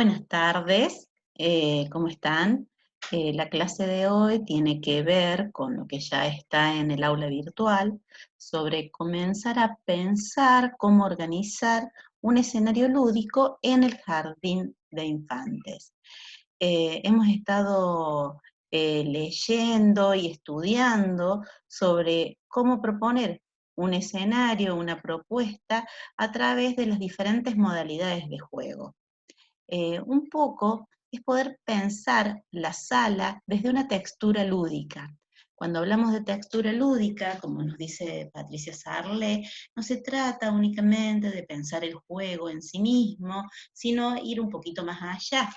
Buenas tardes, ¿cómo están? La clase de hoy tiene que ver con lo que ya está en el aula virtual, sobre comenzar a pensar cómo organizar un escenario lúdico en el jardín de infantes. Hemos estado leyendo y estudiando sobre cómo proponer un escenario, una propuesta, a través de las diferentes modalidades de juego. Un poco es poder pensar la sala desde una textura lúdica. Cuando hablamos de textura lúdica, como nos dice Patricia Sarle, no se trata únicamente de pensar el juego en sí mismo, sino ir un poquito más allá,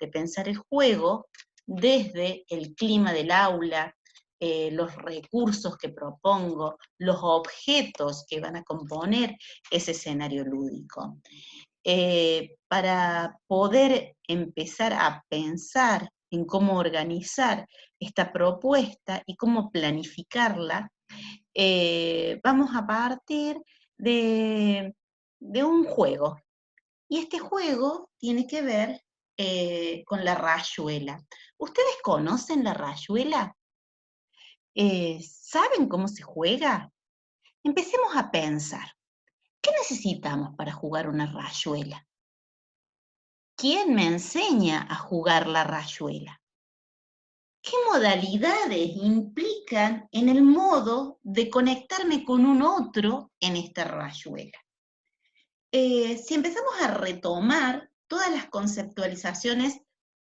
de pensar el juego desde el clima del aula, los recursos que propongo, los objetos que van a componer ese escenario lúdico. Para poder empezar a pensar en cómo organizar esta propuesta y cómo planificarla, vamos a partir de un juego. Y este juego tiene que ver con la rayuela. ¿Ustedes conocen la rayuela? ¿Saben cómo se juega? Empecemos a pensar. ¿Qué necesitamos para jugar una rayuela? ¿Quién me enseña a jugar la rayuela? ¿Qué modalidades implican en el modo de conectarme con un otro en esta rayuela? Si empezamos a retomar todas las conceptualizaciones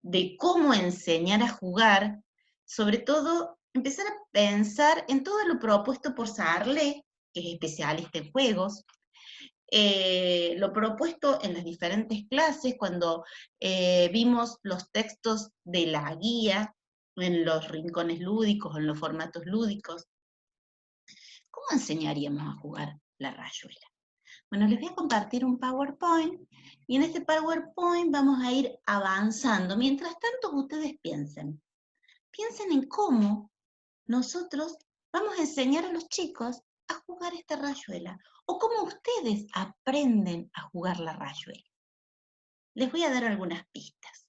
de cómo enseñar a jugar, sobre todo empezar a pensar en todo lo propuesto por Sarle, que es especialista en juegos, lo propuesto en las diferentes clases, cuando vimos los textos de la guía, en los rincones lúdicos, en los formatos lúdicos. ¿Cómo enseñaríamos a jugar la rayuela? Bueno, les voy a compartir un PowerPoint, y en este PowerPoint vamos a ir avanzando. Mientras tanto, ustedes piensen en cómo nosotros vamos a enseñar a los chicos a jugar esta rayuela, o cómo ustedes aprenden a jugar la rayuela. Les voy a dar algunas pistas.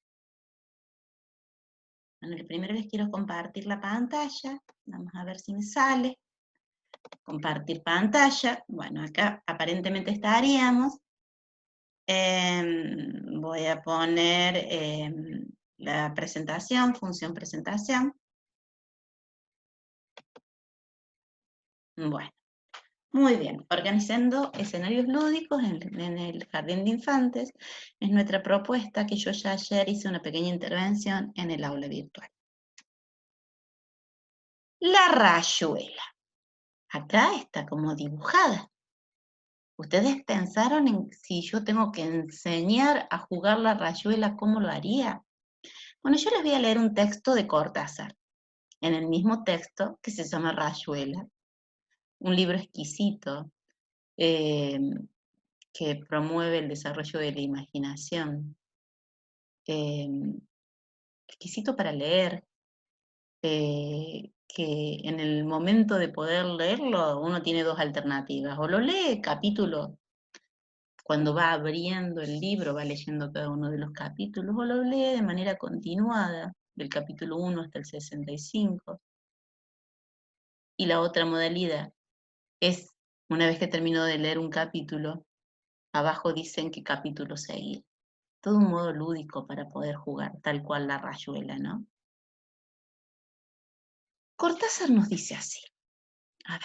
Bueno, primero les quiero compartir la pantalla. Vamos a ver si me sale. Compartir pantalla. Bueno, acá aparentemente estaríamos. Voy a poner la presentación, función presentación. Bueno. Muy bien, organizando escenarios lúdicos en el jardín de infantes es nuestra propuesta, que yo ya ayer hice una pequeña intervención en el aula virtual. La rayuela. Acá está como dibujada. ¿Ustedes pensaron en si yo tengo que enseñar a jugar la rayuela, cómo lo haría? Bueno, yo les voy a leer un texto de Cortázar, en el mismo texto que se llama Rayuela, un libro exquisito, que promueve el desarrollo de la imaginación, exquisito para leer, que en el momento de poder leerlo uno tiene dos alternativas: o lo lee capítulo, cuando va abriendo el libro va leyendo cada uno de los capítulos, o lo lee de manera continuada, del capítulo 1 hasta el 65. Y la otra modalidad es, una vez que termino de leer un capítulo, abajo dicen qué capítulo seguir. Todo un modo lúdico para poder jugar, tal cual la rayuela, ¿no? Cortázar nos dice así. A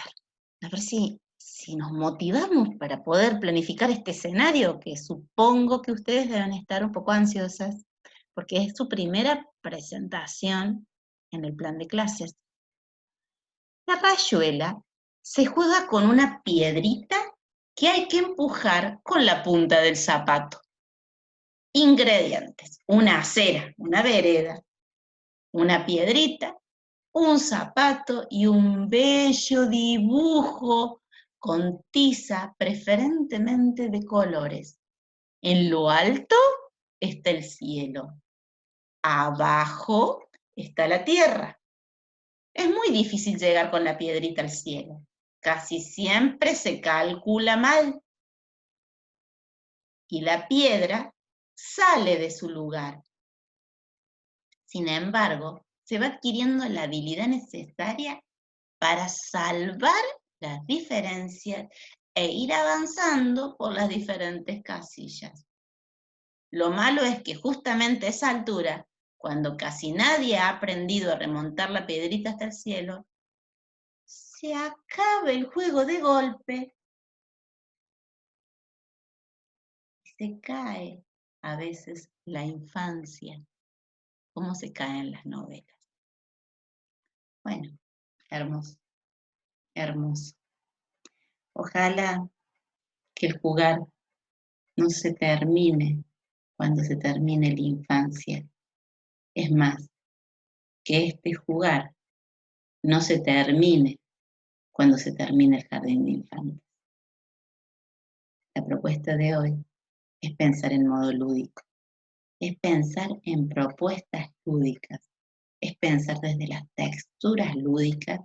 ver si nos motivamos para poder planificar este escenario, que supongo que ustedes deben estar un poco ansiosas, porque es su primera presentación en el plan de clases. La rayuela se juega con una piedrita que hay que empujar con la punta del zapato. Ingredientes: una acera, una vereda, una piedrita, un zapato y un bello dibujo con tiza, preferentemente de colores. En lo alto está el cielo, abajo está la tierra. Es muy difícil llegar con la piedrita al cielo. Casi siempre se calcula mal. Y la piedra sale de su lugar. Sin embargo, se va adquiriendo la habilidad necesaria para salvar las diferencias e ir avanzando por las diferentes casillas. Lo malo es que justamente a esa altura, cuando casi nadie ha aprendido a remontar la piedrita hasta el cielo, se acaba el juego de golpe y se cae a veces la infancia, como se caen las novelas. Bueno, hermoso, hermoso. Ojalá que el jugar no se termine cuando se termine la infancia. Es más, que este jugar no se termine cuando se termine el jardín de infantes. La propuesta de hoy es pensar en modo lúdico, es pensar en propuestas lúdicas, es pensar desde las texturas lúdicas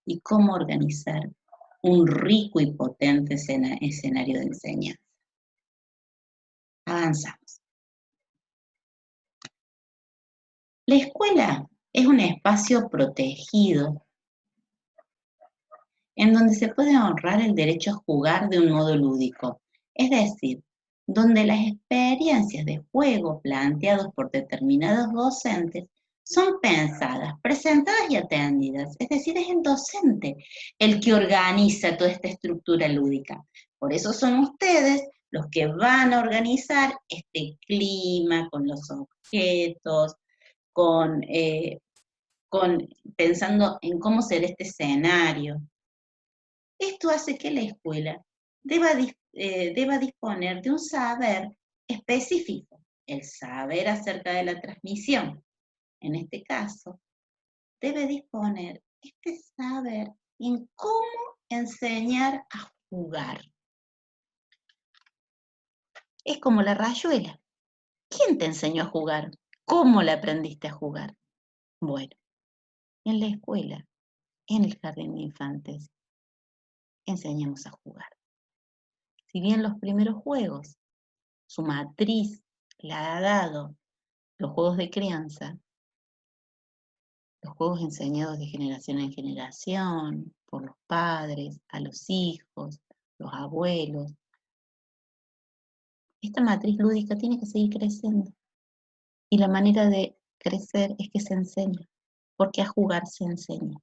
y cómo organizar un rico y potente escenario de enseñanza. Avanzamos. La escuela es un espacio protegido en donde se puede honrar el derecho a jugar de un modo lúdico, es decir, donde las experiencias de juego planteadas por determinados docentes son pensadas, presentadas y atendidas, es decir, es el docente el que organiza toda esta estructura lúdica. Por eso son ustedes los que van a organizar este clima con los objetos, con pensando en cómo será este escenario. Esto hace que la escuela deba disponer de un saber específico, el saber acerca de la transmisión. En este caso, debe disponer este saber en cómo enseñar a jugar. Es como la rayuela. ¿Quién te enseñó a jugar? ¿Cómo la aprendiste a jugar? Bueno, en la escuela, en el jardín de infantes, enseñamos a jugar. Si bien los primeros juegos, su matriz la ha dado los juegos de crianza, los juegos enseñados de generación en generación, por los padres, a los hijos, los abuelos, esta matriz lúdica tiene que seguir creciendo. Y la manera de crecer es que se enseña, porque a jugar se enseña.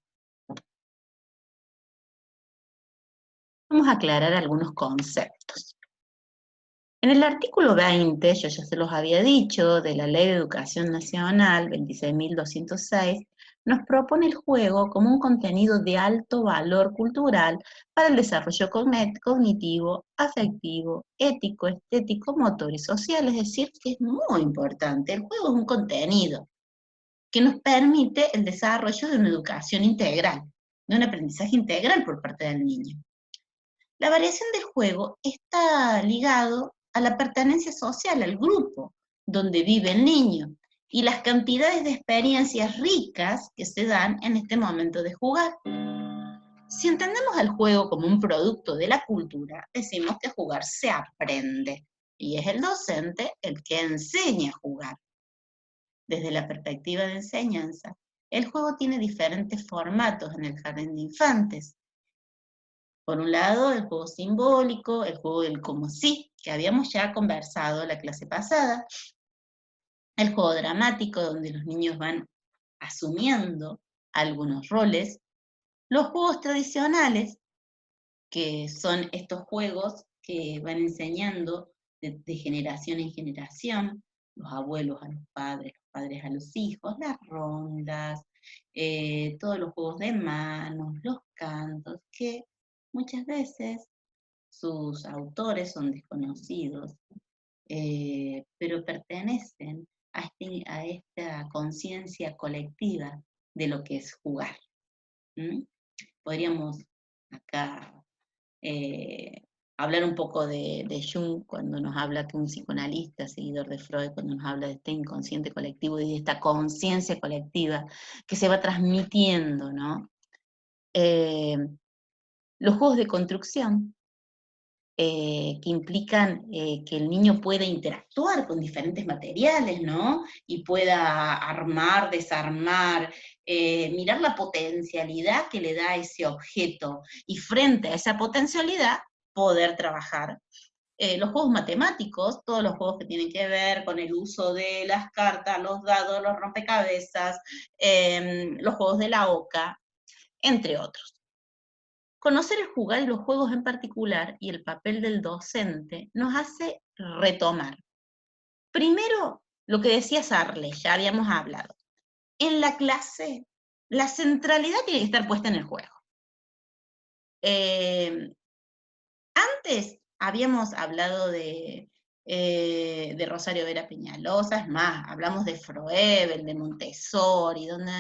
Vamos a aclarar algunos conceptos. En el artículo 20, yo ya se los había dicho, de la Ley de Educación Nacional 26.206, nos propone el juego como un contenido de alto valor cultural para el desarrollo cognitivo, afectivo, ético, estético, motor y social, es decir, que es muy importante. El juego es un contenido que nos permite el desarrollo de una educación integral, de un aprendizaje integral por parte del niño. La variación del juego está ligado a la pertenencia social, al grupo donde vive el niño y las cantidades de experiencias ricas que se dan en este momento de jugar. Si entendemos al juego como un producto de la cultura, decimos que jugar se aprende y es el docente el que enseña a jugar. Desde la perspectiva de enseñanza, el juego tiene diferentes formatos en el jardín de infantes. Por un lado, el juego simbólico, el juego del como sí, que habíamos ya conversado la clase pasada, el juego dramático, donde los niños van asumiendo algunos roles, los juegos tradicionales, que son estos juegos que van enseñando de generación en generación, los abuelos a los padres a los hijos, las rondas, todos los juegos de manos, los cantos, que muchas veces sus autores son desconocidos, pero pertenecen a esta conciencia colectiva de lo que es jugar. Podríamos acá hablar un poco de Jung cuando nos habla, que un psicoanalista, seguidor de Freud, cuando nos habla de este inconsciente colectivo y de esta conciencia colectiva que se va transmitiendo, ¿no? Los juegos de construcción que implican que el niño pueda interactuar con diferentes materiales, ¿no? Y pueda armar, desarmar, mirar la potencialidad que le da ese objeto, y frente a esa potencialidad, poder trabajar. Los juegos matemáticos, todos los juegos que tienen que ver con el uso de las cartas, los dados, los rompecabezas, los juegos de la oca, entre otros. Conocer el jugar y los juegos en particular y el papel del docente nos hace retomar. Primero, lo que decía Sarle, ya habíamos hablado. En la clase, la centralidad tiene que estar puesta en el juego. Antes habíamos hablado de Rosario Vera Peñalosa, es más, hablamos de Froebel, de Montessori, donde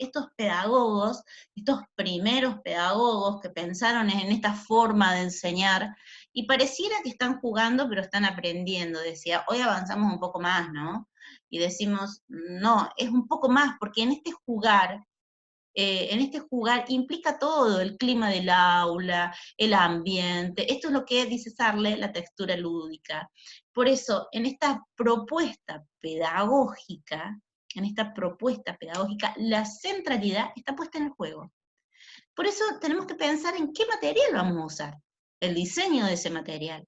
estos pedagogos, estos primeros pedagogos que pensaron en esta forma de enseñar, y pareciera que están jugando, pero están aprendiendo. Decía, hoy avanzamos un poco más, ¿no? Y decimos, no, es un poco más, porque en este jugar implica todo, el clima del aula, el ambiente. Esto es lo que dice Sarle, la textura lúdica. Por eso, en esta propuesta pedagógica, la centralidad está puesta en el juego. Por eso tenemos que pensar en qué material vamos a usar, el diseño de ese material.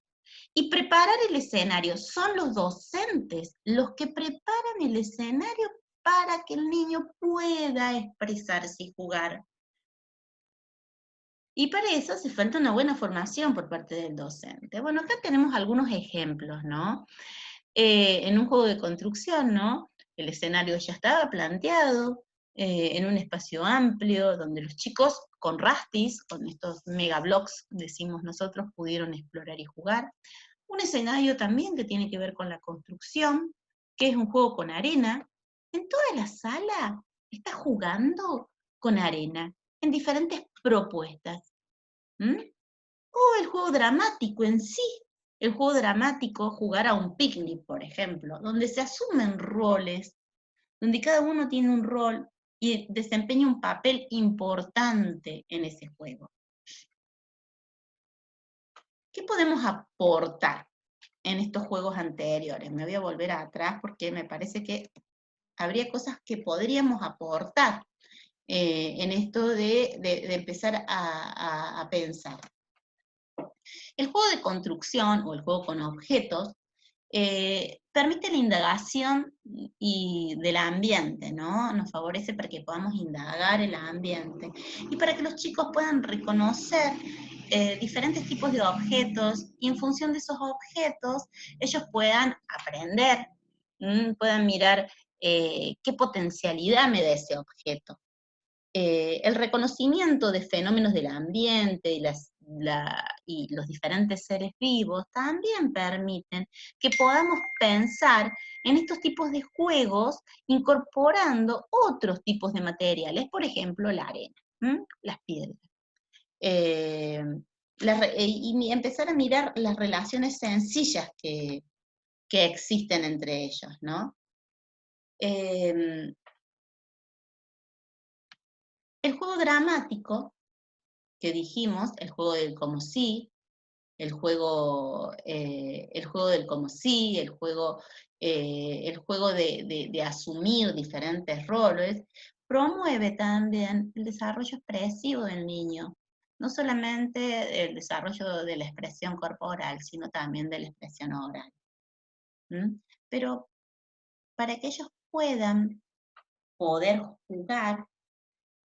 Y preparar el escenario. Son los docentes los que preparan el escenario para que el niño pueda expresarse y jugar. Y para eso hace falta una buena formación por parte del docente. Bueno, acá tenemos algunos ejemplos, ¿no? En un juego de construcción, ¿no? El escenario ya estaba planteado en un espacio amplio, donde los chicos con rastis, con estos megablocks, decimos nosotros, pudieron explorar y jugar. Un escenario también que tiene que ver con la construcción, que es un juego con arena. En toda la sala está jugando con arena, en diferentes propuestas. O el juego dramático en sí. El juego dramático, jugar a un picnic, por ejemplo, donde se asumen roles, donde cada uno tiene un rol y desempeña un papel importante en ese juego. ¿Qué podemos aportar en estos juegos anteriores? Me voy a volver atrás porque me parece que habría cosas que podríamos aportar en esto de empezar a pensar. El juego de construcción o el juego con objetos permite la indagación del ambiente, ¿no? Nos favorece para que podamos indagar el ambiente y para que los chicos puedan reconocer diferentes tipos de objetos, y en función de esos objetos ellos puedan aprender, puedan mirar qué potencialidad me da ese objeto. El reconocimiento de fenómenos del ambiente y los diferentes seres vivos también permiten que podamos pensar en estos tipos de juegos incorporando otros tipos de materiales, por ejemplo, la arena, las piedras. Y empezar a mirar las relaciones sencillas que existen entre ellos, ¿no? El juego dramático que dijimos, el juego del como sí, el juego del como sí, el juego de asumir diferentes roles, promueve también el desarrollo expresivo del niño. No solamente el desarrollo de la expresión corporal, sino también de la expresión oral. Pero para que ellos puedan poder jugar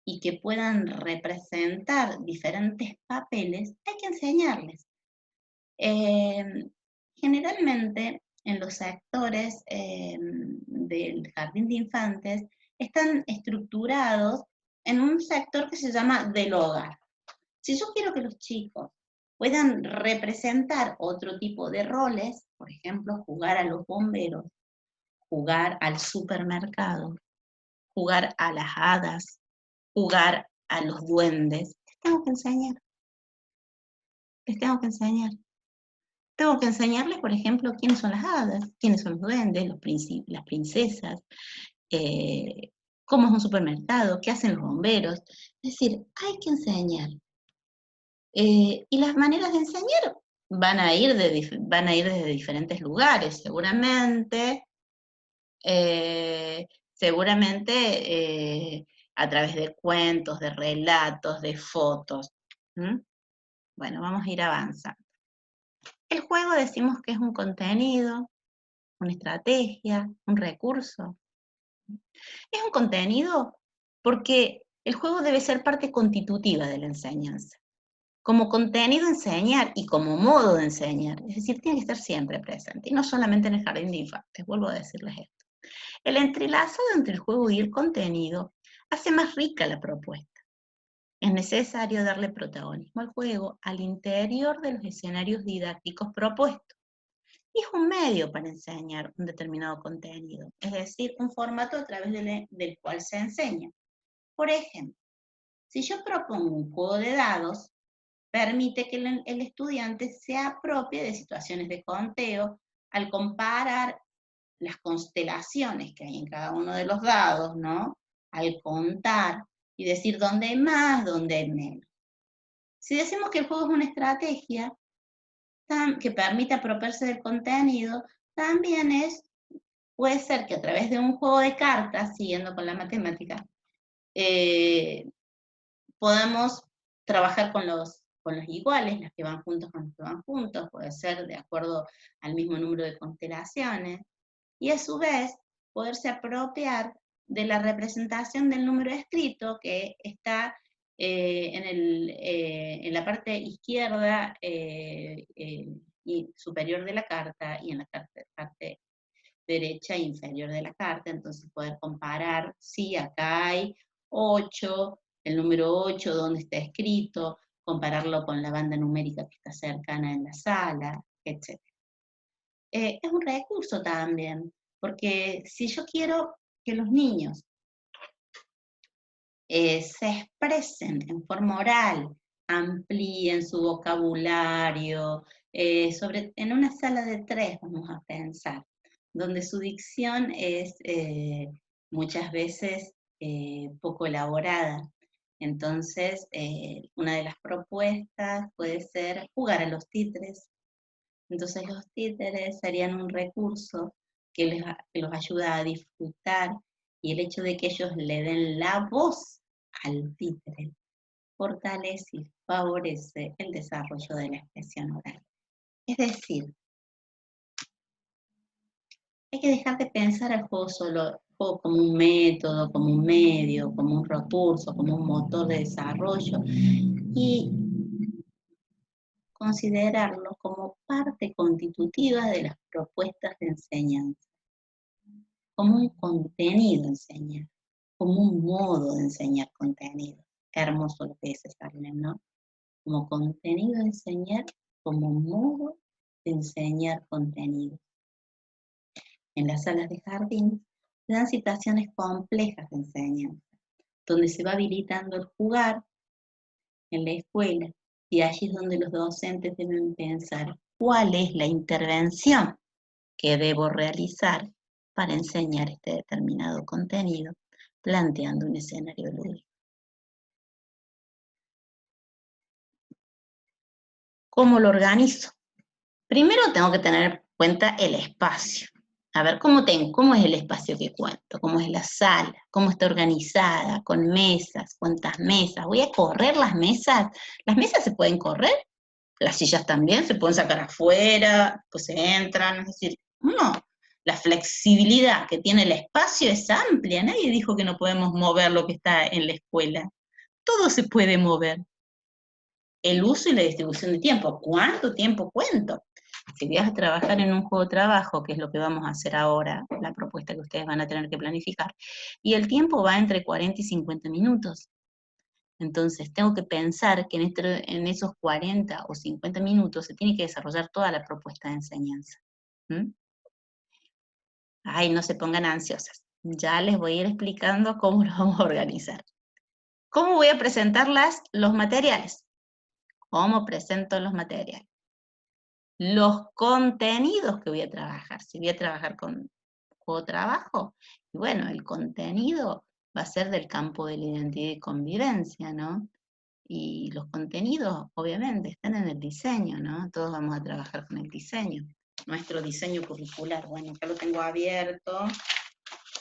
y que puedan representar diferentes papeles, hay que enseñarles. Generalmente en los sectores del jardín de infantes están estructurados en un sector que se llama del hogar. Si yo quiero que los chicos puedan representar otro tipo de roles, por ejemplo, jugar a los bomberos, jugar al supermercado, jugar a las hadas, jugar a los duendes, les tengo que enseñar. Les tengo que enseñar. Tengo que enseñarles, por ejemplo, quiénes son las hadas, quiénes son los duendes, las princesas, cómo es un supermercado, qué hacen los bomberos. Es decir, hay que enseñar. Y las maneras de enseñar van a ir, desde diferentes lugares, seguramente. Seguramente a través de cuentos, de relatos, de fotos. ¿Mm? Bueno, vamos a ir avanzando. El juego decimos que es un contenido, una estrategia, un recurso. Es un contenido porque el juego debe ser parte constitutiva de la enseñanza. Como contenido a enseñar y como modo de enseñar. Es decir, tiene que estar siempre presente, y no solamente en el jardín de infantes, vuelvo a decirles esto. El entrelazado entre el juego y el contenido hace más rica la propuesta. Es necesario darle protagonismo al juego al interior de los escenarios didácticos propuestos. Y es un medio para enseñar un determinado contenido, es decir, un formato a través del cual se enseña. Por ejemplo, si yo propongo un juego de dados, permite que el estudiante se apropie de situaciones de conteo al comparar las constelaciones que hay en cada uno de los dados, ¿no? Al contar y decir dónde hay más, dónde hay menos. Si decimos que el juego es una estrategia que permite apropiarse del contenido, también puede ser que a través de un juego de cartas, siguiendo con la matemática, podamos trabajar con los iguales, las que van juntos con los que van juntos, puede ser de acuerdo al mismo número de constelaciones, y a su vez poderse apropiar de la representación del número escrito que está en la parte izquierda y superior de la carta y en la parte derecha e inferior de la carta, entonces poder comparar, sí, acá hay 8, el número 8, dónde está escrito, compararlo con la banda numérica que está cercana en la sala, etc. Es un recurso también, porque si yo quiero que los niños se expresen en forma oral, amplíen su vocabulario, en una sala de 3 vamos a pensar, donde su dicción es muchas veces poco elaborada. Entonces, una de las propuestas puede ser jugar a los títeres. Entonces los títeres serían un recurso que los ayuda a disfrutar, y el hecho de que ellos le den la voz al títere fortalece y favorece el desarrollo de la expresión oral. Es decir, hay que dejar de pensar al juego como un método, como un medio, como un recurso, como un motor de desarrollo, y considerarlo como parte constitutiva de las propuestas de enseñanza, como un contenido a enseñar, como un modo de enseñar contenido. Qué hermoso lo que dice Sarlen, ¿no? Como contenido a enseñar, como modo de enseñar contenido. En las salas de jardín se dan situaciones complejas de enseñanza, donde se va habilitando el jugar en la escuela, y allí es donde los docentes deben pensar cuál es la intervención que debo realizar para enseñar este determinado contenido, planteando un escenario lúdico. ¿Cómo lo organizo? Primero tengo que tener en cuenta el espacio. A ver, ¿cómo es el espacio que cuento? ¿Cómo es la sala? ¿Cómo está organizada? ¿Con mesas? ¿Cuántas mesas? ¿Voy a correr las mesas? ¿Las mesas se pueden correr? Las sillas también se pueden sacar afuera, pues se entran, es decir, no. La flexibilidad que tiene el espacio es amplia. Nadie dijo que no podemos mover lo que está en la escuela. Todo se puede mover. El uso y la distribución de tiempo. ¿Cuánto tiempo cuento? Si vas a trabajar en un juego de trabajo, que es lo que vamos a hacer ahora, la propuesta que ustedes van a tener que planificar, y el tiempo va entre 40 y 50 minutos. Entonces, tengo que pensar que en esos 40 o 50 minutos se tiene que desarrollar toda la propuesta de enseñanza. ¿Mm? Ay, no se pongan ansiosas. Ya les voy a ir explicando cómo lo vamos a organizar. ¿Cómo voy a presentar los materiales? ¿Cómo presento los materiales? Los contenidos que voy a trabajar. Si voy a trabajar con juego trabajo, y bueno, el contenido va a ser del campo de la identidad y convivencia, ¿no? Y los contenidos, obviamente, están en el diseño, ¿no? Todos vamos a trabajar con el diseño. Nuestro diseño curricular, bueno, acá lo tengo abierto.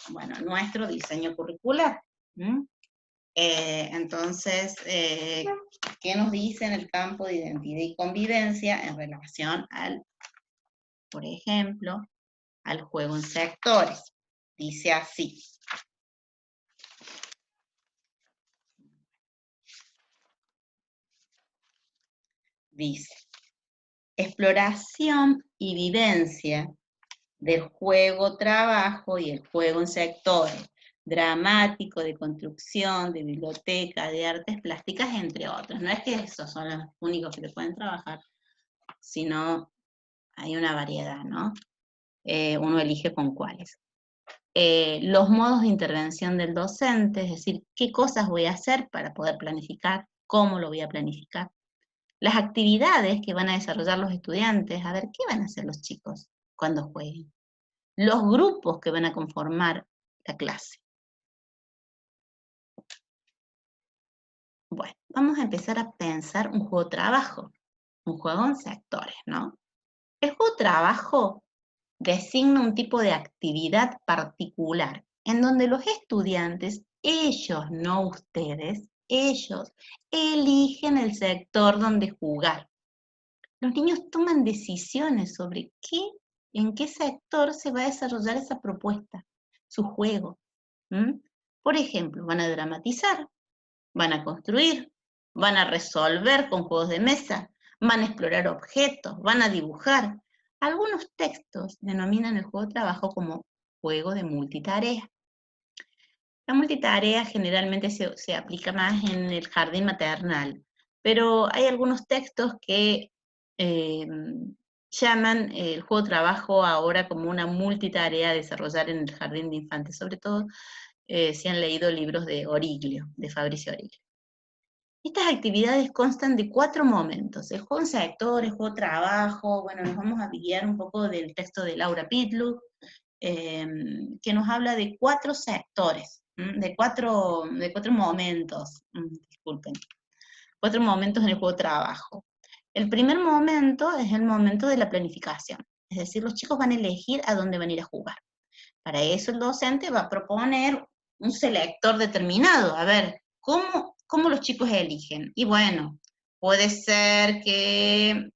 Bueno, nuestro diseño curricular. Entonces, ¿qué nos dice en el campo de identidad y convivencia en relación al, por ejemplo, al juego en sectores? Dice así. Dice, exploración y vivencia del juego-trabajo y el juego en sectores, dramático, de construcción, de biblioteca, de artes plásticas, entre otros. No es que esos son los únicos que te pueden trabajar, sino hay una variedad, ¿no? Uno elige con cuáles. Los modos de intervención del docente, es decir, qué cosas voy a hacer para poder planificar, cómo lo voy a planificar. Las actividades que van a desarrollar los estudiantes, a ver, ¿qué van a hacer los chicos cuando jueguen? Los grupos que van a conformar la clase. Bueno, vamos a empezar a pensar un juego-trabajo, un juego en sectores, ¿no? El juego-trabajo designa un tipo de actividad particular en donde los estudiantes, ellos, no ustedes, ellos eligen el sector donde jugar. Los niños toman decisiones sobre en qué sector se va a desarrollar esa propuesta, su juego. Por ejemplo, van a dramatizar, van a construir, van a resolver con juegos de mesa, van a explorar objetos, van a dibujar. Algunos textos denominan el juego de trabajo como juego de multitarea. La multitarea generalmente se aplica más en el jardín maternal, pero hay algunos textos que llaman el juego de trabajo ahora como una multitarea a desarrollar en el jardín de infantes, sobre todo si han leído libros de Origlio, de Fabricio Origlio. Estas actividades constan de 4 momentos: el juego en sector, el juego de trabajo. Bueno, nos vamos a guiar un poco del texto de Laura Pitluck, que nos habla de 4 sectores, de cuatro momentos, disculpen, 4 momentos en el juego de trabajo. El primer momento es el momento de la planificación, es decir, los chicos van a elegir a dónde van a ir a jugar. Para eso el docente va a proponer un selector determinado. A ver, ¿cómo los chicos eligen? Y bueno, puede ser que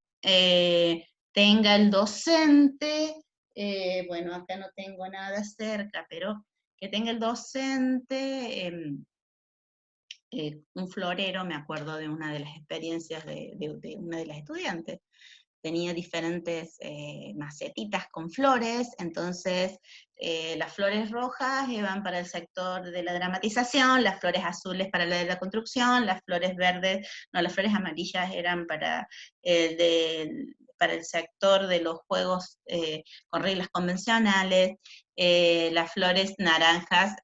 tenga el docente, bueno, acá no tengo nada cerca, pero que tenga el docente un florero. Me acuerdo de una de las experiencias de una de las estudiantes. Tenía diferentes macetitas con flores, entonces las flores rojas iban para el sector de la dramatización, las flores azules para la de la construcción, las flores verdes, no, las flores amarillas eran para el sector de los juegos con reglas convencionales, las flores naranjas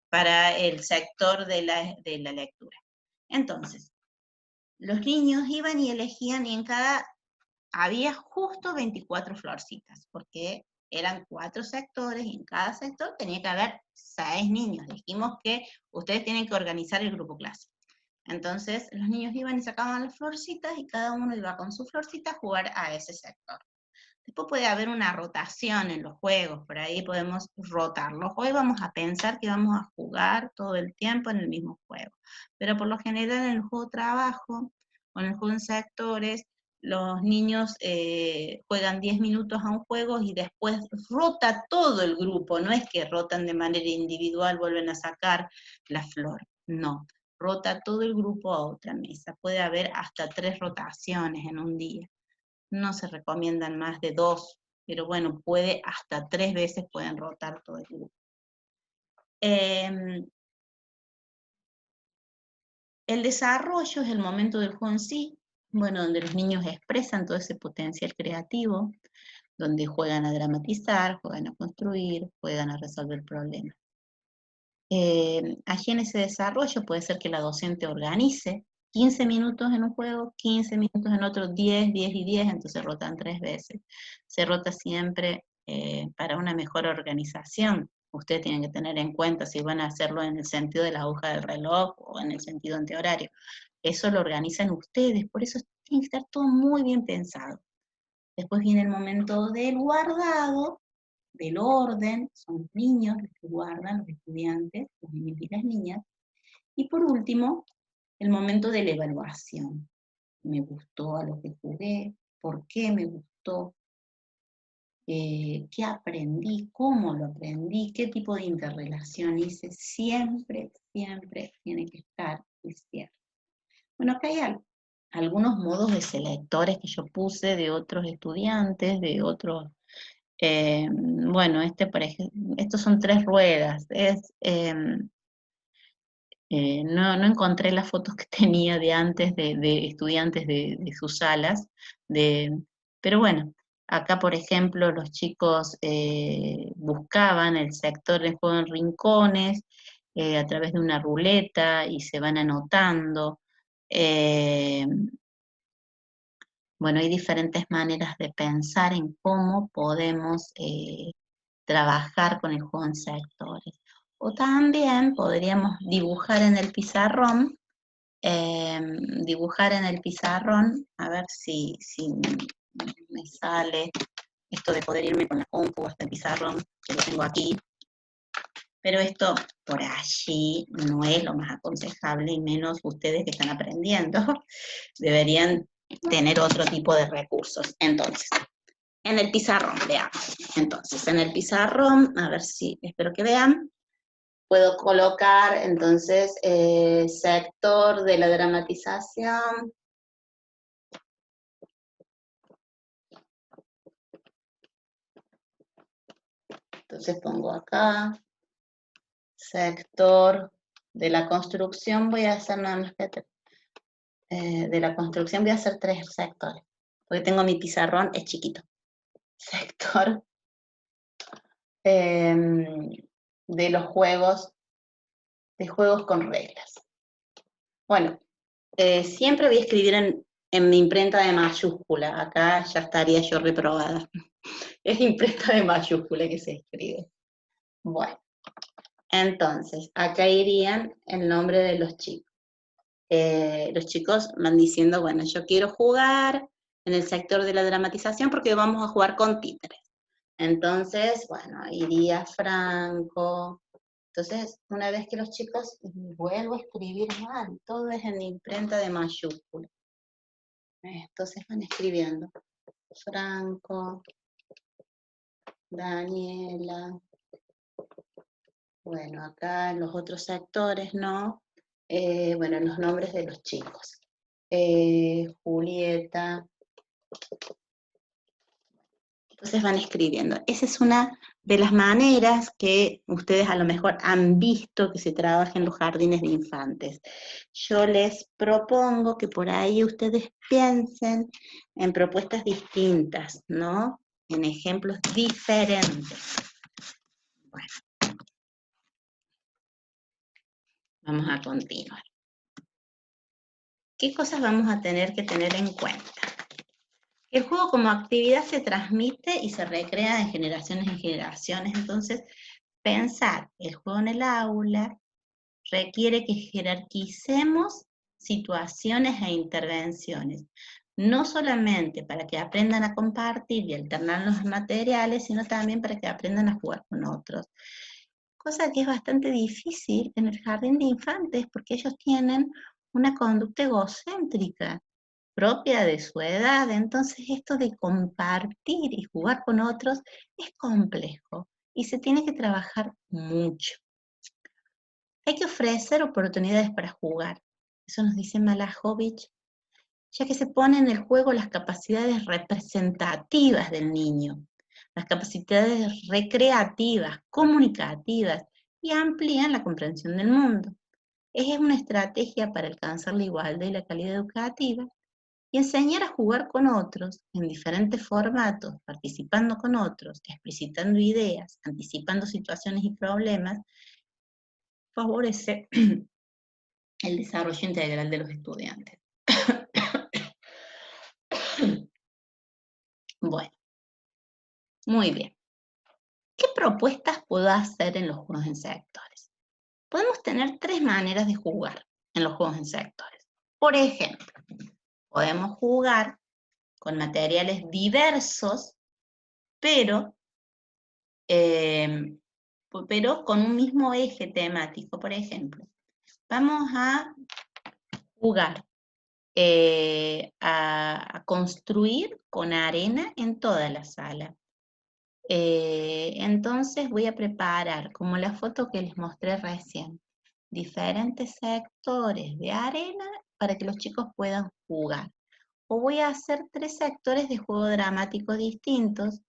para el sector de la lectura. Entonces, los niños iban y elegían, y en cada había justo 24 florcitas, porque eran 4 sectores, y en cada sector tenía que haber 6 niños. Dijimos que ustedes tienen que organizar el grupo clase. Entonces, los niños iban y sacaban las florcitas, y cada uno iba con su florcita a jugar a ese sector. Después puede haber una rotación en los juegos, por ahí podemos rotarlos. Hoy vamos a pensar que vamos a jugar todo el tiempo en el mismo juego, pero por lo general en el juego de trabajo o en el juego en sectores, los niños juegan 10 minutos a un juego y después rota todo el grupo. No es que rotan de manera individual, vuelven a sacar la flor, no. Rota todo el grupo a otra mesa. Puede haber hasta 3 rotaciones en un día. No se recomiendan más de 2, pero bueno, hasta 3 veces pueden rotar todo el grupo. El desarrollo es el momento del juego en sí, bueno, donde los niños expresan todo ese potencial creativo, donde juegan a dramatizar, juegan a construir, juegan a resolver problemas. Allí en ese desarrollo puede ser que la docente organice 15 minutos en un juego, 15 minutos en otro, 10, 10 y 10, entonces rotan 3 veces. Se rota siempre para una mejor organización. Ustedes tienen que tener en cuenta si van a hacerlo en el sentido de la aguja del reloj o en el sentido antihorario. Eso lo organizan ustedes, por eso tiene que estar todo muy bien pensado. Después viene el momento del guardado, del orden, son los niños los que guardan, los estudiantes, los niños y las niñas. Y por último, el momento de la evaluación. ¿Me gustó a lo que jugué? ¿Por qué me gustó? ¿Qué aprendí? ¿Cómo lo aprendí? ¿Qué tipo de interrelación hice? Siempre, siempre tiene que estar el cierre. Bueno, acá hay algunos modos de selectores que yo puse de otros estudiantes, de otros. Bueno, por ejemplo, estos son 3 ruedas. No encontré las fotos que tenía de antes de estudiantes de sus salas, pero bueno, acá por ejemplo los chicos buscaban el sector de juego en rincones a través de una ruleta y se van anotando. Eh, bueno, hay diferentes maneras de pensar en cómo podemos trabajar con el juego en sectores. O también podríamos dibujar en el pizarrón, a ver si me sale esto de poder irme con la compu hasta el pizarrón, que lo tengo aquí, pero esto por allí no es lo más aconsejable, y menos ustedes que están aprendiendo, deberían tener otro tipo de recursos. Entonces, en el pizarrón, veamos. Entonces, en el pizarrón, a ver si, espero que vean, puedo colocar entonces sector de la dramatización. Entonces pongo acá, sector de la construcción, voy a hacer nada más que de la construcción voy a hacer 3 sectores, porque tengo mi pizarrón, es chiquito. Sector de los juegos, de juegos con reglas. Bueno, siempre voy a escribir en mi imprenta de mayúscula, acá ya estaría yo reprobada. Es imprenta de mayúscula que se escribe. Bueno, entonces, acá irían el nombre de los chicos. Los chicos van diciendo, bueno, yo quiero jugar en el sector de la dramatización porque vamos a jugar con títeres. Entonces, bueno, iría Franco. Entonces, una vez que los chicos, vuelvo a escribir mal, todo es en imprenta de mayúscula. Entonces van escribiendo Franco, Daniela. Bueno, acá en los otros sectores, ¿no? Bueno, los nombres de los chicos. Julieta. Entonces van escribiendo. Esa es una de las maneras que ustedes a lo mejor han visto que se trabaja en los jardines de infantes. Yo les propongo que por ahí ustedes piensen en propuestas distintas, ¿no? En ejemplos diferentes. Bueno, vamos a continuar. ¿Qué cosas vamos a tener que tener en cuenta? El juego como actividad se transmite y se recrea de generaciones en generaciones, entonces pensar el juego en el aula requiere que jerarquicemos situaciones e intervenciones, no solamente para que aprendan a compartir y alternar los materiales, sino también para que aprendan a jugar con otros. Cosa que es bastante difícil en el jardín de infantes, porque ellos tienen una conducta egocéntrica propia de su edad, entonces esto de compartir y jugar con otros es complejo y se tiene que trabajar mucho. Hay que ofrecer oportunidades para jugar, eso nos dice Malajovich, ya que se ponen en el juego las capacidades representativas del niño, las capacidades recreativas, comunicativas, y amplían la comprensión del mundo. Es una estrategia para alcanzar la igualdad y la calidad educativa, y enseñar a jugar con otros en diferentes formatos, participando con otros, explicitando ideas, anticipando situaciones y problemas, favorece el desarrollo integral de los estudiantes. Bueno, muy bien. ¿Qué propuestas puedo hacer en los juegos en sectores? Podemos tener 3 maneras de jugar en los juegos en sectores. Por ejemplo, podemos jugar con materiales diversos, pero con un mismo eje temático. Por ejemplo, vamos a jugar a construir con arena en toda la sala. Entonces voy a preparar, como la foto que les mostré recién, diferentes sectores de arena para que los chicos puedan jugar. O voy a hacer 3 sectores de juego dramático distintos.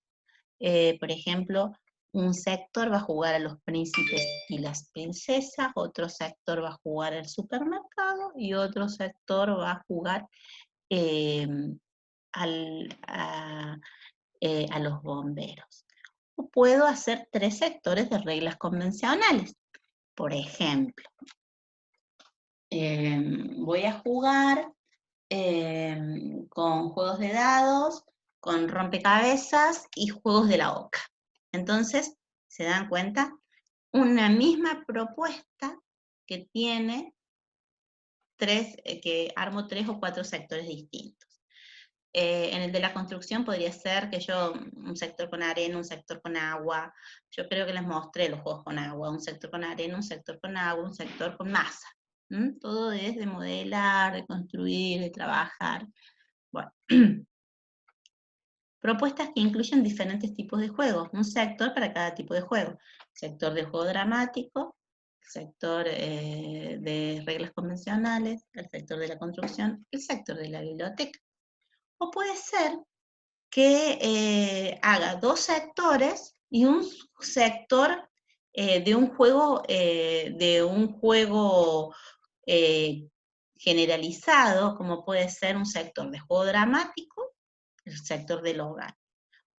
Por ejemplo, un sector va a jugar a los príncipes y las princesas, otro sector va a jugar al supermercado y otro sector va a jugar eh, a los bomberos. O puedo hacer 3 sectores de reglas convencionales. Por ejemplo, voy a jugar con juegos de dados, con rompecabezas y juegos de la oca. Entonces, ¿se dan cuenta? Una misma propuesta que tiene que armo 3 o 4 sectores distintos. En el de la construcción podría ser que yo, un sector con arena, un sector con agua. Yo creo que les mostré los juegos con agua, un sector con arena, un sector con agua, un sector con masa. Todo es de modelar, de construir, de trabajar. Bueno. Propuestas que incluyen diferentes tipos de juegos, un sector para cada tipo de juego. Sector de juego dramático, sector de reglas convencionales, el sector de la construcción, el sector de la biblioteca. O puede ser que haga 2 sectores y un sector de un juego generalizado, como puede ser un sector de juego dramático, el sector del hogar,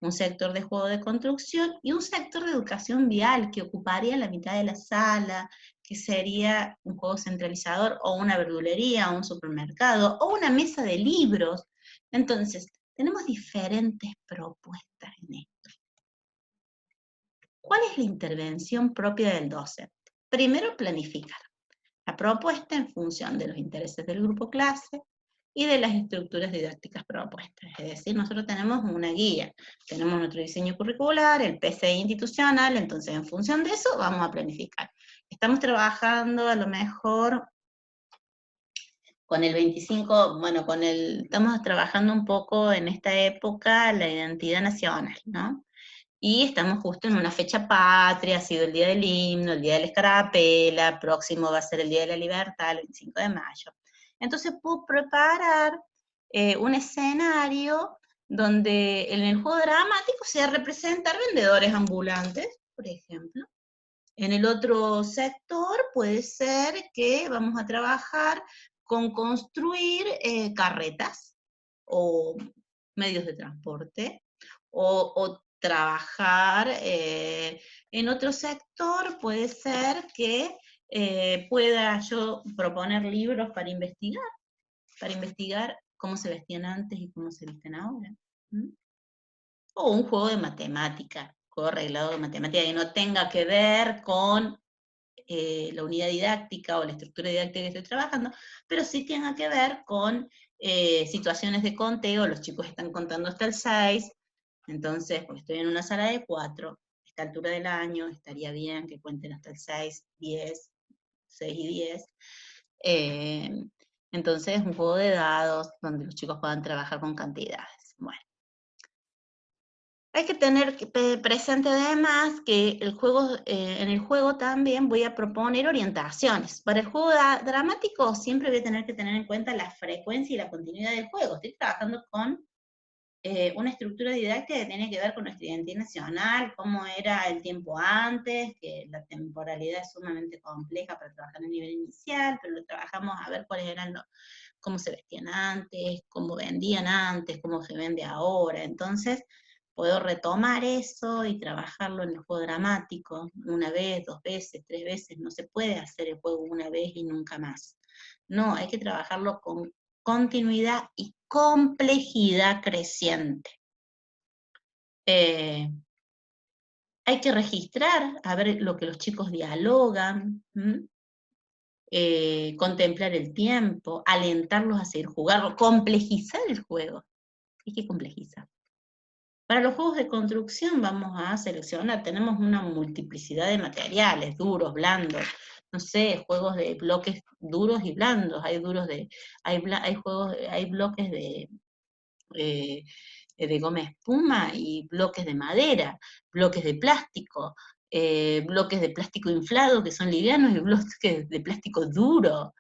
un sector de juego de construcción y un sector de educación vial que ocuparía la mitad de la sala, que sería un juego centralizador o una verdulería o un supermercado o una mesa de libros. Entonces, tenemos diferentes propuestas en esto. ¿Cuál es la intervención propia del docente? Primero, planificar la propuesta en función de los intereses del grupo clase y de las estructuras didácticas propuestas. Es decir, nosotros tenemos una guía, tenemos nuestro diseño curricular, el PCI institucional, entonces en función de eso vamos a planificar. Estamos trabajando a lo mejor con el 25, bueno, estamos trabajando un poco en esta época la identidad nacional, ¿no? Y estamos justo en una fecha patria, ha sido el Día del Himno, el Día de la Escarapela, próximo va a ser el Día de la Libertad, el 25 de mayo. Entonces puedo preparar un escenario donde en el juego dramático sea representar vendedores ambulantes, por ejemplo. En el otro sector puede ser que vamos a trabajar con construir carretas o medios de transporte, o trabajar en otro sector, puede ser que pueda yo proponer libros para investigar cómo se vestían antes y cómo se visten ahora. O un juego de matemática, juego arreglado de matemática que no tenga que ver con la unidad didáctica o la estructura didáctica que estoy trabajando, pero sí tenga que ver con situaciones de conteo, los chicos están contando hasta el 6, entonces, pues estoy en una sala de 4, a esta altura del año, estaría bien que cuenten hasta el 6, 10, 6 y 10. Entonces, un juego de dados donde los chicos puedan trabajar con cantidades. Bueno. Hay que tener presente además que en el juego también voy a proponer orientaciones. Para el juego dramático siempre voy a tener que tener en cuenta la frecuencia y la continuidad del juego. Estoy trabajando con una estructura didáctica que tiene que ver con nuestra identidad nacional, cómo era el tiempo antes, que la temporalidad es sumamente compleja para trabajar a nivel inicial, pero lo trabajamos a ver cuáles eran cómo se vestían antes, cómo vendían antes, cómo se vende ahora. Entonces, puedo retomar eso y trabajarlo en el juego dramático, una vez, 2 veces, 3 veces. No se puede hacer el juego una vez y nunca más. No, hay que trabajarlo con continuidad y complejidad creciente. Hay que registrar, a ver lo que los chicos dialogan, contemplar el tiempo, alentarlos a seguir jugando, complejizar el juego. Hay que complejizar. Para los juegos de construcción vamos a seleccionar, tenemos una multiplicidad de materiales, duros, blandos, no sé, juegos de bloques duros y blandos, hay bloques de goma espuma y bloques de madera, bloques de plástico inflado que son livianos y bloques de plástico duro.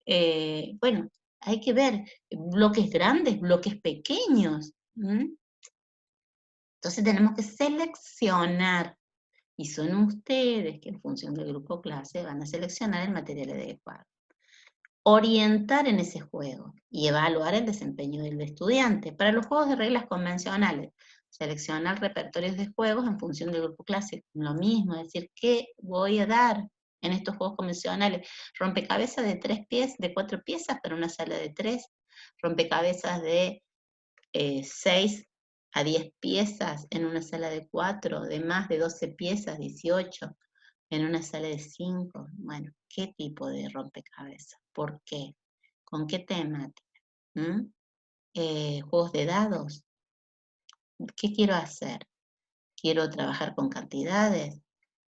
Bueno, hay que ver bloques grandes, bloques pequeños. Entonces tenemos que seleccionar, y son ustedes que en función del grupo clase van a seleccionar el material adecuado. Orientar en ese juego y evaluar el desempeño del estudiante. Para los juegos de reglas convencionales, seleccionar repertorios de juegos en función del grupo clase. Lo mismo, es decir, ¿qué voy a dar en estos juegos convencionales? Rompecabezas de 4 piezas para una sala de 3, rompecabezas de 6 a 10 piezas en una sala de 4, de más de 12 piezas, 18, en una sala de 5. Bueno, ¿qué tipo de rompecabezas? ¿Por qué? ¿Con qué temática? ¿Juegos de dados? ¿Qué quiero hacer? ¿Quiero trabajar con cantidades?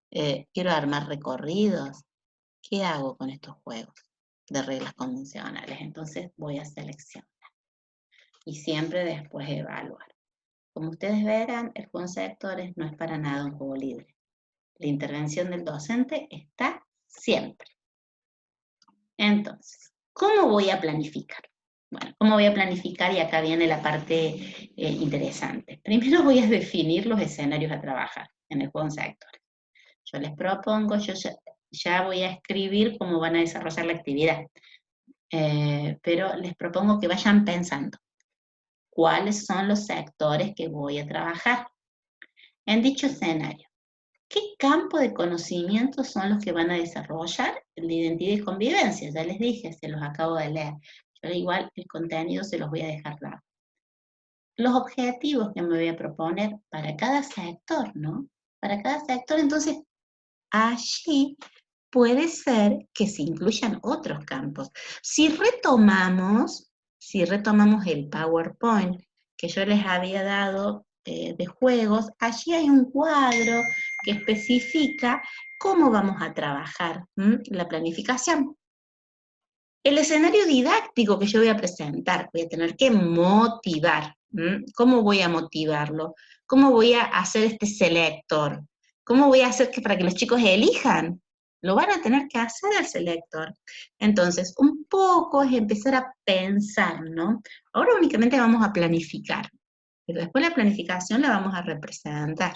¿Quiero armar recorridos? ¿Qué hago con estos juegos de reglas convencionales? Entonces voy a seleccionar y siempre después evaluar. Como ustedes verán, el juego en sectores no es para nada un juego libre. La intervención del docente está siempre. Entonces, ¿cómo voy a planificar? Bueno, ¿cómo voy a planificar? Y acá viene la parte interesante. Primero voy a definir los escenarios a trabajar en el juego en sectores. Yo les propongo, yo ya voy a escribir cómo van a desarrollar la actividad. Pero les propongo que vayan pensando cuáles son los sectores que voy a trabajar en dicho escenario. ¿Qué campo de conocimientos son los que van a desarrollar? El de identidad y convivencia, ya les dije, se los acabo de leer. Yo igual el contenido se los voy a dejar dado. Los objetivos que me voy a proponer para cada sector, ¿no? Para cada sector, entonces, allí puede ser que se incluyan otros campos. Si retomamos el PowerPoint que yo les había dado de juegos, allí hay un cuadro que especifica cómo vamos a trabajar la planificación. El escenario didáctico que yo voy a presentar, voy a tener que motivar. ¿Cómo voy a motivarlo? ¿Cómo voy a hacer este selector? ¿Cómo voy a hacer para que los chicos elijan? Lo van a tener que hacer el selector. Entonces, un poco es empezar a pensar, ¿no? Ahora únicamente vamos a planificar, pero después la planificación la vamos a representar.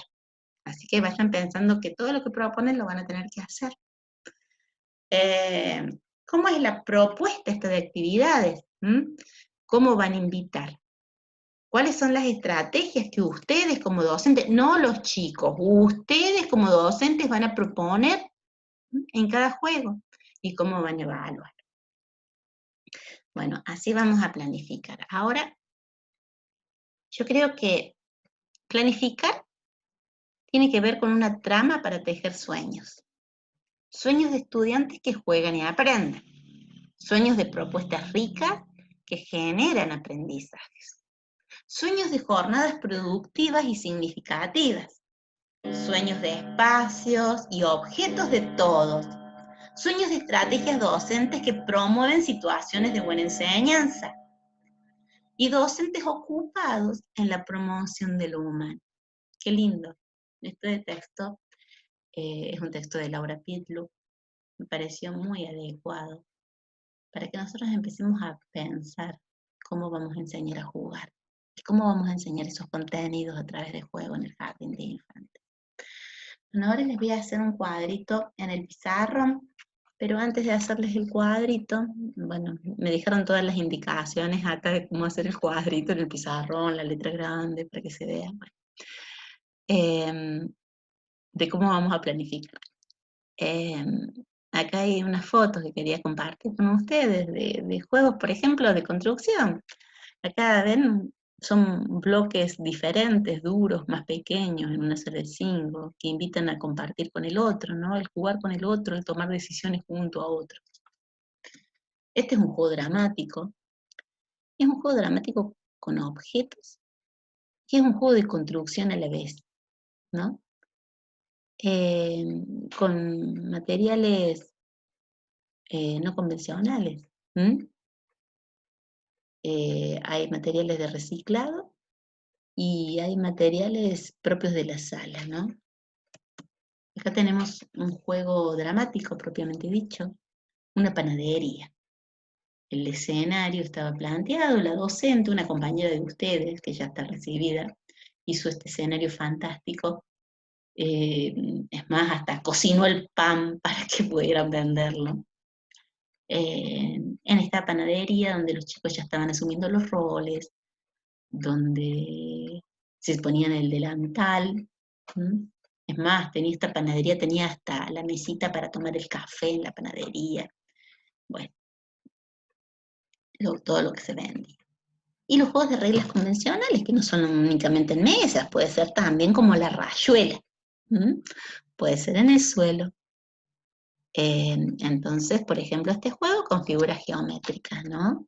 Así que vayan pensando que todo lo que proponen lo van a tener que hacer. ¿Cómo es la propuesta esta de actividades? ¿Cómo van a invitar? ¿Cuáles son las estrategias que ustedes como docentes, no los chicos, ustedes como docentes van a proponer en cada juego? ¿Y cómo van a evaluar? Bueno, así vamos a planificar. Ahora, yo creo que planificar tiene que ver con una trama para tejer sueños. Sueños de estudiantes que juegan y aprenden. Sueños de propuestas ricas que generan aprendizajes. Sueños de jornadas productivas y significativas. Sueños de espacios y objetos de todos. Sueños de estrategias docentes que promueven situaciones de buena enseñanza. Y docentes ocupados en la promoción de lo humano. Qué lindo. Este texto es un texto de Laura Pitlu. Me pareció muy adecuado para que nosotros empecemos a pensar cómo vamos a enseñar a jugar y cómo vamos a enseñar esos contenidos a través de juego en el jardín de infantes. Bueno, ahora les voy a hacer un cuadrito en el pizarrón, pero antes de hacerles el cuadrito, bueno, me dejaron todas las indicaciones acá de cómo hacer el cuadrito en el pizarrón, la letra grande, para que se vea, de cómo vamos a planificar. Acá hay unas fotos que quería compartir con ustedes de juegos, por ejemplo, de construcción. Acá ven, son bloques diferentes, duros, más pequeños, en una sala de 5, que invitan a compartir con el otro, ¿no? El jugar con el otro, el tomar decisiones junto a otro. Este es un juego dramático. Es un juego dramático con objetos y es un juego de construcción a la vez, ¿no? Con materiales no convencionales. Hay materiales de reciclado y hay materiales propios de la sala, ¿no? Acá tenemos un juego dramático propiamente dicho, una panadería. El escenario estaba planteado, la docente, una compañera de ustedes, que ya está recibida, hizo este escenario fantástico. Es más, hasta cocinó el pan para que pudieran venderlo. En esta panadería donde los chicos ya estaban asumiendo los roles, donde se ponían el delantal. Es más, esta panadería tenía hasta la mesita para tomar el café en la panadería. Bueno, todo lo que se vende. Y los juegos de reglas convencionales, que no son únicamente en mesas, puede ser también como la rayuela. Puede ser en el suelo. Entonces, por ejemplo, este juego con figuras geométricas, ¿no?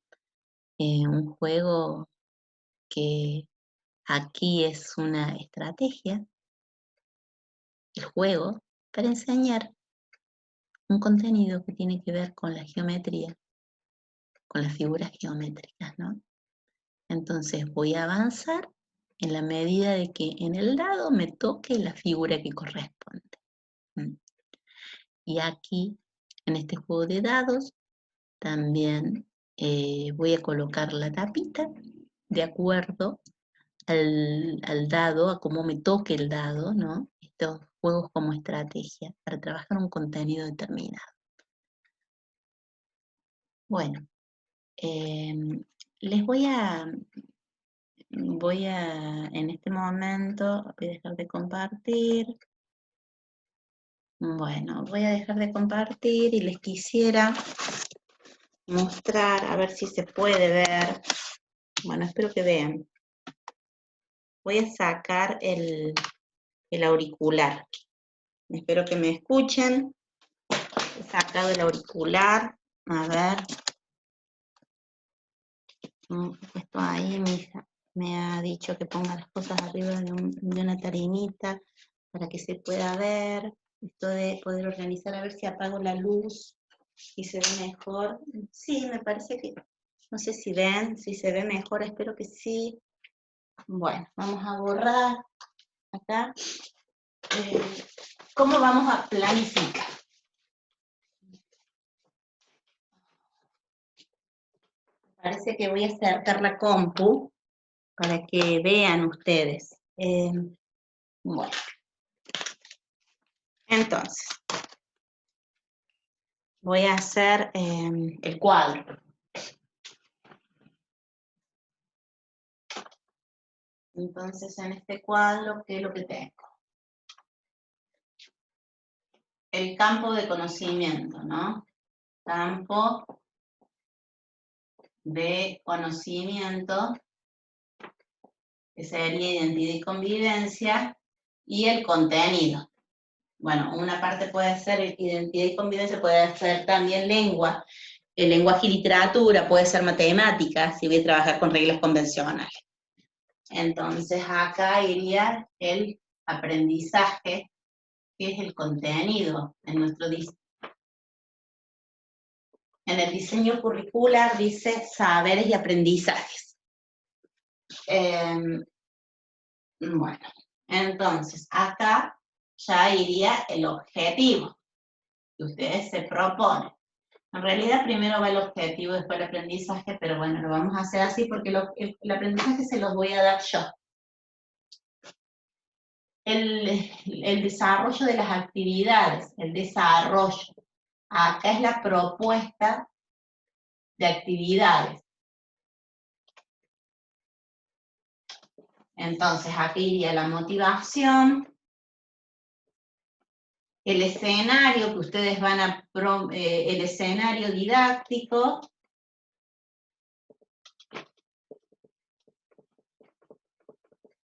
Un juego que aquí es una estrategia, el juego, para enseñar un contenido que tiene que ver con la geometría, con las figuras geométricas, ¿no? Entonces voy a avanzar en la medida de que en el dado me toque la figura que corresponde. Y aquí, en este juego de dados, también voy a colocar la tapita de acuerdo al dado, a cómo me toque el dado, ¿no? Estos juegos como estrategia para trabajar un contenido determinado. Bueno, les voy a, en este momento, voy a dejar de compartir. Bueno, voy a dejar de compartir y les quisiera mostrar, a ver si se puede ver. Bueno, espero que vean. Voy a sacar el auricular. Espero que me escuchen. He sacado el auricular. A ver. Esto ahí, mi hija me ha dicho que ponga las cosas arriba de una tarimita para que se pueda ver. Esto de poder organizar, a ver si apago la luz y se ve mejor. Sí, me parece que, no sé si ven, si se ve mejor, espero que sí. Bueno, vamos a borrar acá. ¿Cómo vamos a planificar? Parece que voy a acercar la compu para que vean ustedes. Bueno, entonces, voy a hacer el cuadro. Entonces, en este cuadro, ¿qué es lo que tengo? El campo de conocimiento, ¿no? Campo de conocimiento, que sería identidad y convivencia, y el contenido. Bueno, una parte puede ser identidad y convivencia, puede ser también lengua, el lenguaje y literatura, puede ser matemáticas, si voy a trabajar con reglas convencionales. Entonces acá iría el aprendizaje, que es el contenido en nuestro diseño. En el diseño curricular dice saberes y aprendizajes. Bueno, entonces acá ya iría el objetivo que ustedes se proponen. En realidad primero va el objetivo, después el aprendizaje, pero bueno, lo vamos a hacer así porque el aprendizaje se los voy a dar yo. El desarrollo de las actividades, el desarrollo. Acá es la propuesta de actividades. Entonces, aquí iría la motivación, el escenario que ustedes van a, el escenario didáctico,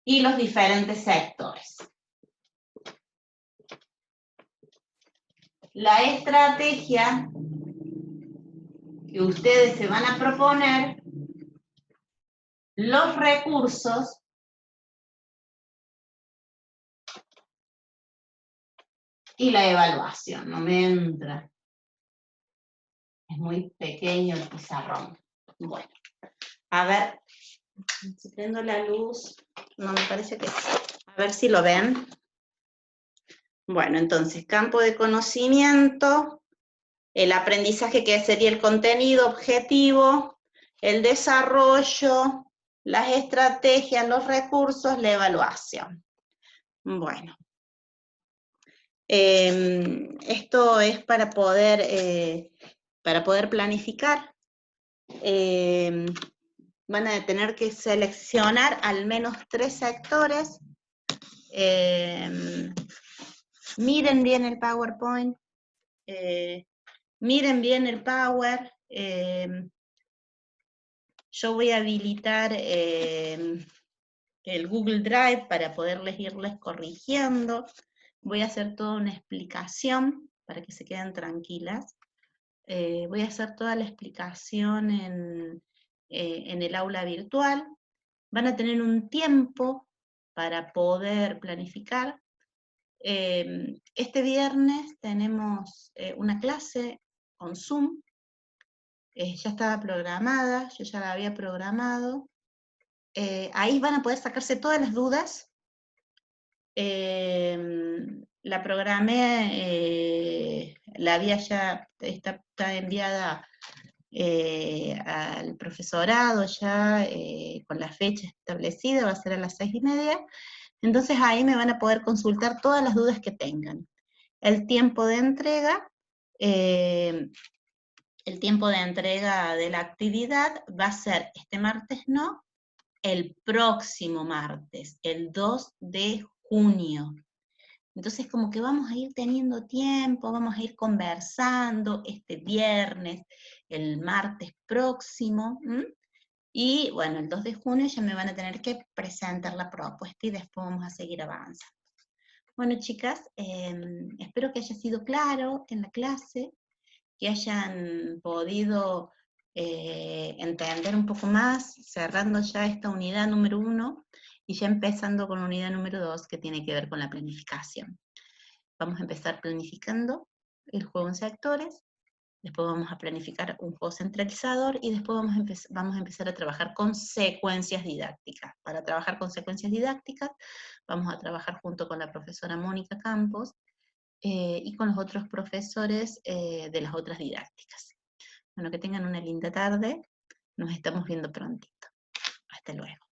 y los diferentes sectores. La estrategia que ustedes se van a proponer los recursos y la evaluación. No me entra. Es muy pequeño el pizarrón. Bueno, a ver, si prendo la luz, no me parece que... A ver si lo ven. Bueno, entonces, campo de conocimiento, el aprendizaje que sería el contenido objetivo, el desarrollo, las estrategias, los recursos, la evaluación. Bueno. Esto es para poder planificar. Van a tener que seleccionar al menos 3 sectores. Miren bien el PowerPoint. Miren bien el Power. Yo voy a habilitar el Google Drive para poderles irles corrigiendo. Voy a hacer toda una explicación para que se queden tranquilas. Voy a hacer toda la explicación en el aula virtual. Van a tener un tiempo para poder planificar. Este viernes tenemos una clase con Zoom. Ya estaba programada, yo ya la había programado. Ahí van a poder sacarse todas las dudas. La programé, la había ya, está enviada al profesorado ya con la fecha establecida, va a ser a las 6:30. Entonces ahí me van a poder consultar todas las dudas que tengan. El tiempo de entrega, de la actividad va a ser este martes no, el próximo martes, el 2 de junio. Entonces como que vamos a ir teniendo tiempo, vamos a ir conversando este viernes, el martes próximo, y bueno, el 2 de junio ya me van a tener que presentar la propuesta y después vamos a seguir avanzando. Bueno chicas, espero que haya sido claro en la clase, que hayan podido entender un poco más, cerrando ya esta unidad número 1 y ya empezando con la unidad número 2 que tiene que ver con la planificación. Vamos a empezar planificando el juego en sectores, después vamos a planificar un juego centralizador y después vamos a empezar a trabajar con secuencias didácticas. Para trabajar con secuencias didácticas vamos a trabajar junto con la profesora Mónica Campos y con los otros profesores de las otras didácticas. Bueno, que tengan una linda tarde, nos estamos viendo prontito. Hasta luego.